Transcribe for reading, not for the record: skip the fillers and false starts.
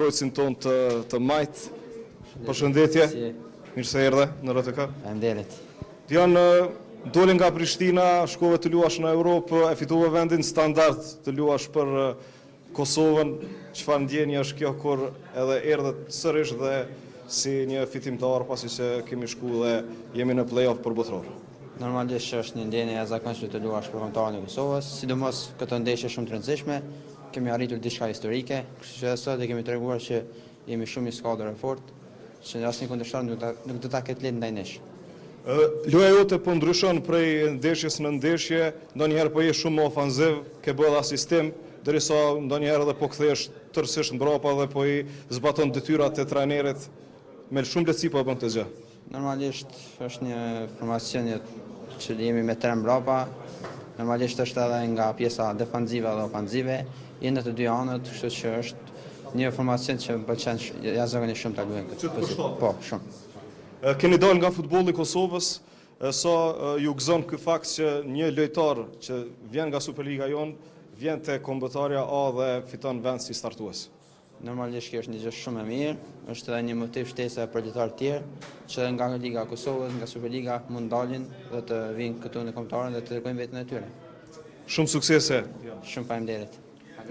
Projecin ton të majt. Përshëndetje. Mirë se erdhe në RTK. Faleminderit. Dion, dole nga Prishtina, shkove të luash në Europë, e fitove vendin standard të luash për Kosovën. Çfarë ndjenje është kjo kur edhe erdhet sërish dhe si një fitimtar pasi që kemi shku dhe jemi në play-off për botror? Normalisht është një ndjenje e zakonshme të luash për kombëtarin e Kosovës, sidomos këtë ndeshje shumë të rëndësishme. Kemi arritur diçka historike, kështu që sot e kemi treguar që jemi shumë një skuadër e fortë, që asnjë kundërshtar nuk do ta ketë lehtë ndaj nesh. Loja jote po ndryshon prej ndeshjes në ndeshje, ndonjëherë po je shumë më ofanziv, ke bërë asistim, derisa ndonjëherë edhe po kthehesh tërësisht mbrapa dhe po i zbaton detyrat e trajnerit, me shumë lehtësi po e bën këtë gjë. Normalisht është një formacion që jemi me tre mbrapa. Normalisht është edhe nga pjesa defensive dhe ofanzive, janë të dy anët, kështu që është një formacion që më pëlqen jashtëzakonisht shumë ta luajmë këtë. Po, shumë. Keni dalë nga futbolli i Kosovës, sa ju gëzon ky fakt që një lojtar që vjen nga Superliga jon, vjen te kombëtarja A dhe fiton vend si startues. Normalisht kjo është një gjë shumë e mirë, është edhe një motiv shtesë për lojtarë të tjerë, që nga Liga e Kosovës, nga Superliga mund dalin dhe të vinë këtu në kombëtarën dhe të tregojnë veten e tyre. Shumë suksese. Shumë faleminderit.